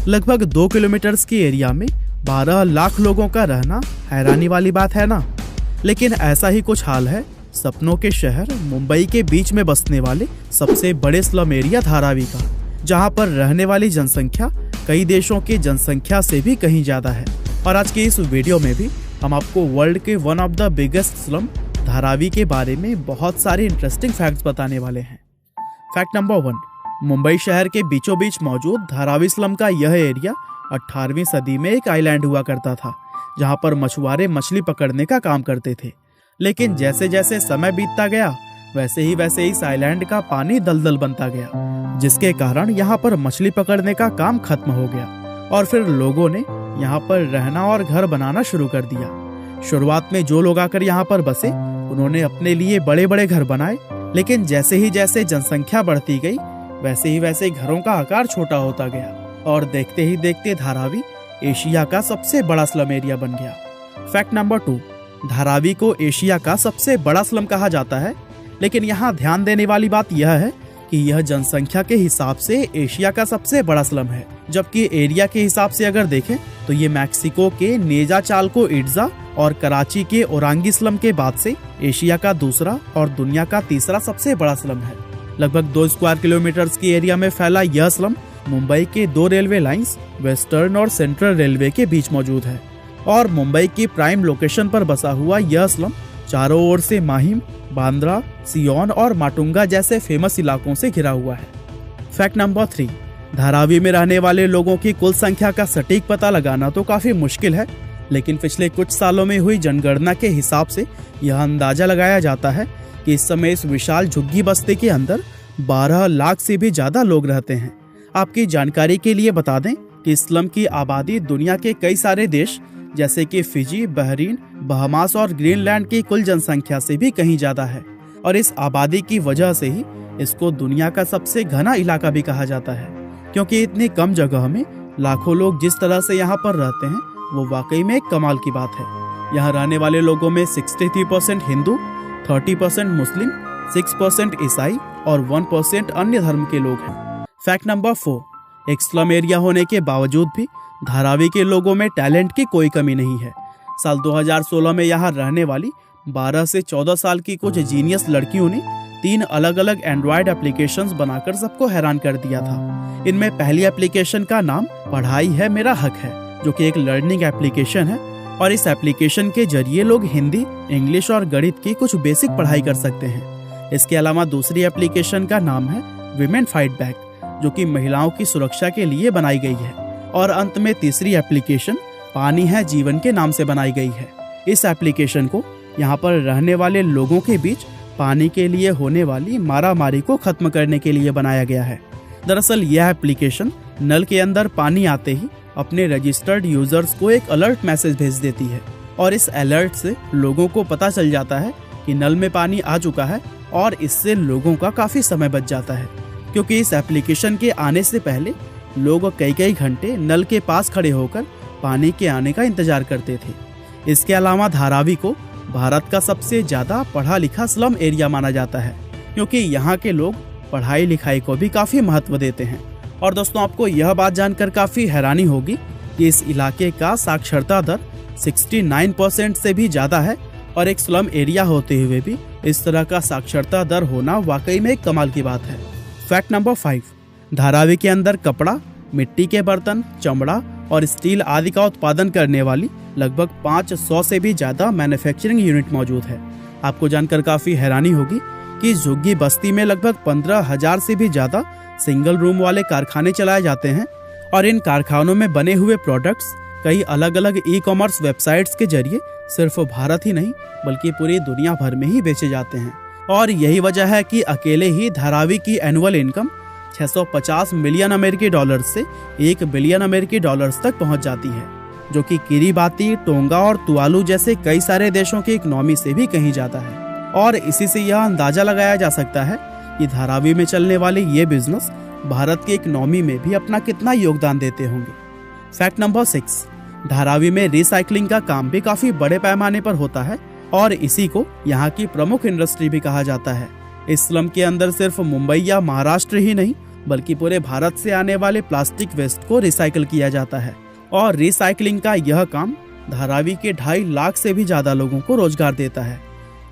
लगभग 2 किलोमीटर की एरिया में 12 लाख लोगों का रहना हैरानी वाली बात है ना। लेकिन ऐसा ही कुछ हाल है सपनों के शहर मुंबई के बीच में बसने वाले सबसे बड़े स्लम एरिया धारावी का, जहां पर रहने वाली जनसंख्या कई देशों की जनसंख्या से भी कहीं ज्यादा है। और आज के इस वीडियो में भी हम आपको वर्ल्ड के one of the biggest slum Dharavi के बारे में बहुत सारे इंटरेस्टिंग फैक्ट्स बताने वाले हैं। फैक्ट नंबर 1, मुंबई शहर के बीचों बीच मौजूद धारावी स्लम का यह एरिया 18वीं सदी में एक आइलैंड हुआ करता था, जहां पर मछुआरे मछली पकड़ने का काम करते थे। लेकिन जैसे जैसे समय बीतता गया वैसे ही इस आइलैंड का पानी दलदल बनता गया, जिसके कारण यहाँ पर मछली पकड़ने का काम खत्म हो गया और फिर लोगों ने यहाँ पर रहना और घर बनाना शुरू कर दिया। शुरुआत में जो लोग आकर यहाँ पर बसे उन्होंने अपने लिए बड़े बड़े घर बनाए, लेकिन जैसे ही जनसंख्या बढ़ती गई वैसे ही घरों का आकार छोटा होता गया और देखते ही देखते धारावी एशिया का सबसे बड़ा स्लम एरिया बन गया। फैक्ट नंबर 2, धारावी को एशिया का सबसे बड़ा स्लम कहा जाता है, लेकिन यहाँ ध्यान देने वाली बात यह है कि यह जनसंख्या के हिसाब से एशिया का सबसे बड़ा स्लम है, जबकि एरिया के हिसाब से अगर देखें तो ये मैक्सिको के नेजा चाल्को इट्जा और कराची के ओरांगी स्लम के बाद से एशिया का दूसरा और दुनिया का तीसरा सबसे बड़ा स्लम है। लगभग 2 स्क्वायर किलोमीटर की एरिया में फैला यह स्लम मुंबई के 2 रेलवे लाइंस वेस्टर्न और सेंट्रल रेलवे के बीच मौजूद है और मुंबई की प्राइम लोकेशन पर बसा हुआ यह स्लम चारों ओर से माहिम, बांद्रा, सियोन और माटुंगा जैसे फेमस इलाकों से घिरा हुआ है। फैक्ट नंबर 3, धारावी में रहने वाले लोगों की कुल संख्या का सटीक पता लगाना तो काफी मुश्किल है, लेकिन पिछले कुछ सालों में हुई जनगणना के हिसाब से यह अंदाजा लगाया जाता है कि इस समय इस विशाल झुग्गी बस्ती के अंदर 12 लाख से भी ज्यादा लोग रहते हैं। आपकी जानकारी के लिए बता दें कि इस स्लम की आबादी दुनिया के कई सारे देश जैसे कि फिजी, बहरीन, बहामास और ग्रीनलैंड की कुल जनसंख्या से भी कहीं ज्यादा है और इस आबादी की वजह से ही इसको दुनिया का सबसे घना इलाका भी कहा जाता है, क्योंकि इतनी कम जगह में लाखों लोग जिस तरह से यहाँ पर रहते हैं वो वाकई में एक कमाल की बात है। यहाँ रहने वाले लोगों में 63% हिंदू, 30% मुस्लिम, 6% ईसाई और 1% अन्य धर्म के लोग हैं। फैक्ट नंबर 4, एक स्लम एरिया होने के बावजूद भी धारावी के लोगों में टैलेंट की कोई कमी नहीं है। साल 2016 में यहाँ रहने वाली 12 से 14 साल की कुछ जीनियस लड़कियों ने 3 अलग अलग एंड्रॉयड एप्लीकेशंस बनाकर सबको हैरान कर दिया था। इनमें पहली एप्लीकेशन का नाम पढ़ाई है मेरा हक है, जो कि एक लर्निंग एप्लीकेशन है और इस एप्लीकेशन के जरिए लोग हिंदी, इंग्लिश और गणित की कुछ बेसिक पढ़ाई कर सकते हैं। इसके अलावा दूसरी एप्लीकेशन का नाम है विमेन फाइट बैक, जो कि महिलाओं की सुरक्षा के लिए बनाई गई है। और अंत में तीसरी एप्लीकेशन पानी है जीवन के नाम से बनाई गई है। इस एप्लीकेशन को यहाँ पर रहने वाले लोगों के बीच पानी के लिए होने वाली मारामारी को खत्म करने के लिए बनाया गया है। दरअसल यह एप्लीकेशन नल के अंदर पानी आते ही अपने रजिस्टर्ड यूजर्स को एक अलर्ट मैसेज भेज देती है और इस अलर्ट से लोगों को पता चल जाता है कि नल में पानी आ चुका है और इससे लोगों का काफी समय बच जाता है, क्योंकि इस एप्लीकेशन के आने से पहले लोग कई घंटे नल के पास खड़े होकर पानी के आने का इंतजार करते थे। इसके अलावा धारावी को भारत का सबसे ज्यादा पढ़ा लिखा स्लम एरिया माना जाता है, क्योंकि यहाँ के लोग पढ़ाई लिखाई को भी काफी महत्व देते हैं। और दोस्तों, आपको यह बात जानकर काफी हैरानी होगी कि इस इलाके का साक्षरता दर 69% से भी ज्यादा है और एक स्लम एरिया होते हुए भी इस तरह का साक्षरता दर होना वाकई में एक कमाल की बात है। फैक्ट नंबर 5, धारावी के अंदर कपड़ा, मिट्टी के बर्तन, चमड़ा और स्टील आदि का उत्पादन करने वाली लगभग 500 से भी ज्यादा मैन्युफैक्चरिंग यूनिट मौजूद है। आपको जानकर काफी हैरानी होगी कि इस झुग्गी बस्ती में लगभग 15,000 से भी ज्यादा सिंगल रूम वाले कारखाने चलाए जाते हैं और इन कारखानों में बने हुए प्रोडक्ट्स कई अलग अलग ई-कॉमर्स वेबसाइट्स के जरिए सिर्फ भारत ही नहीं बल्कि पूरी दुनिया भर में ही बेचे जाते हैं। और यही वजह है कि अकेले ही धारावी की एनुअल इनकम 650 मिलियन अमेरिकी डॉलर से 1 बिलियन अमेरिकी डॉलर्स तक पहुंच जाती है, जो कि किरीबाती, टोंगा और तुवालू जैसे कई सारे देशों की इकोनॉमी से भी कहीं ज्यादा है। और इसी से यह अंदाजा लगाया जा सकता है कि धारावी में चलने वाले ये बिजनेस भारत की इकोनॉमी में भी अपना कितना योगदान देते होंगे। फैक्ट नंबर 6, धारावी में रिसाइकलिंग का काम भी काफी बड़े पैमाने पर होता है और इसी को यहाँ की प्रमुख इंडस्ट्री भी कहा जाता है। इस स्लम के अंदर सिर्फ मुंबई या महाराष्ट्र ही नहीं बल्कि पूरे भारत से आने वाले प्लास्टिक वेस्ट को रिसाइकल किया जाता है। और रिसाइकलिंग का यह काम धारावी के 2.5 लाख से भी ज्यादा लोगों को रोजगार देता है।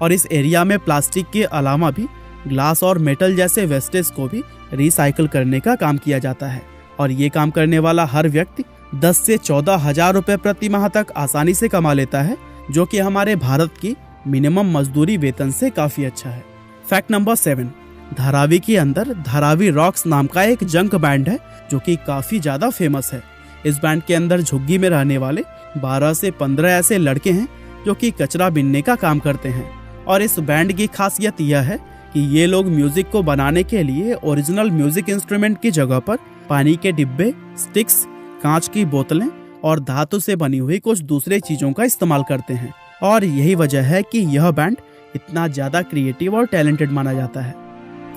और इस एरिया में प्लास्टिक के अलावा भी ग्लास और मेटल जैसे वेस्टेज को भी रिसाइकल करने का काम किया जाता है। और ये काम करने वाला हर व्यक्ति 10 से 14 हजार रुपए प्रति माह तक आसानी से कमा लेता है, जो कि हमारे भारत की मिनिमम मजदूरी वेतन से काफी अच्छा है। फैक्ट नंबर 7, धारावी के अंदर धारावी रॉक्स नाम का एक जंक बैंड है जो कि काफी ज्यादा फेमस है। इस बैंड के अंदर झुग्गी में रहने वाले 12 से 15 ऐसे लड़के हैं जो कि कचरा बीनने का काम करते हैं। और इस बैंड की खासियत यह है कि ये लोग म्यूजिक को बनाने के लिए ओरिजिनल म्यूजिक इंस्ट्रूमेंट की जगह पर पानी के डिब्बे, स्टिक्स, कांच की बोतलें और धातु से बनी हुई कुछ दूसरे चीजों का इस्तेमाल करते हैं। और यही वजह है कि यह बैंड इतना ज्यादा क्रिएटिव और टैलेंटेड माना जाता है।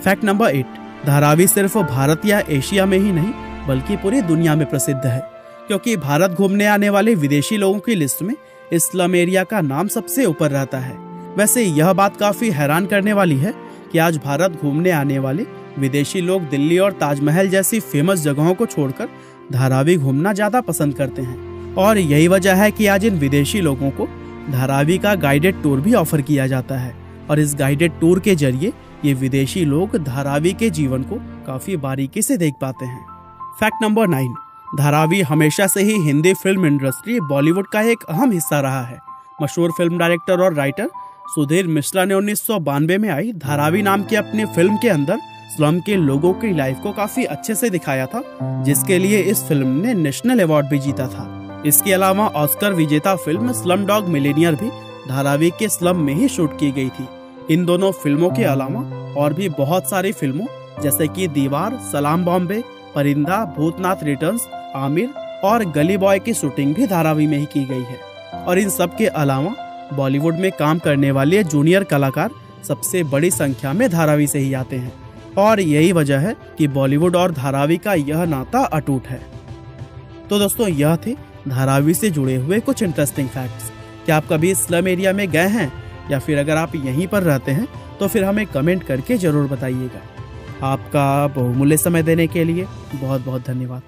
फैक्ट नंबर 8, धारावी सिर्फ भारत या एशिया में ही नहीं बल्कि पूरी दुनिया में प्रसिद्ध है, क्योंकि भारत घूमने आने वाले विदेशी लोगों की लिस्ट में इस स्लम एरिया का नाम सबसे ऊपर रहता है। वैसे यह बात काफी हैरान करने वाली है कि आज भारत घूमने आने वाले विदेशी लोग दिल्ली और ताजमहल जैसी फेमस जगहों को छोड़कर धारावी घूमना ज्यादा पसंद करते हैं। और यही वजह है कि आज इन विदेशी लोगों को धारावी का गाइडेड टूर भी ऑफर किया जाता है। और इस गाइडेड टूर के जरिए ये विदेशी लोग धारावी के जीवन को काफी बारीकी से देख पाते हैं। फैक्ट नंबर 9, धारावी हमेशा से ही हिंदी फिल्म इंडस्ट्री बॉलीवुड का एक अहम हिस्सा रहा है। मशहूर फिल्म डायरेक्टर और राइटर सुधीर मिश्रा ने 1992 में आई धारावी नाम की अपनी फिल्म के अंदर स्लम के लोगों की लाइफ को काफी अच्छे से दिखाया था, जिसके लिए इस फिल्म ने नेशनल अवार्ड भी जीता था। इसके अलावा ऑस्कर विजेता फिल्म स्लम डॉग मिलेनियर भी धारावी के स्लम में ही शूट की गई थी। इन दोनों फिल्मों के अलावा और भी बहुत सारी फिल्मों जैसे कि दीवार, सलाम बॉम्बे, परिंदा, भूतनाथ रिटर्न्स, आमिर और गली बॉय की शूटिंग भी धारावी में ही की गई है। और इन सब के अलावा बॉलीवुड में काम करने वाले जूनियर कलाकार सबसे बड़ी संख्या में धारावी से ही आते हैं। और यही वजह है कि बॉलीवुड और धारावी का यह नाता अटूट है। तो दोस्तों, यह थे धारावी से जुड़े हुए कुछ इंटरेस्टिंग फैक्ट्स। क्या आप कभी स्लम एरिया में गए हैं, या फिर अगर आप यहीं पर रहते हैं तो फिर हमें कमेंट करके जरूर बताइएगा। आपका बहुमूल्य समय देने के लिए बहुत बहुत धन्यवाद।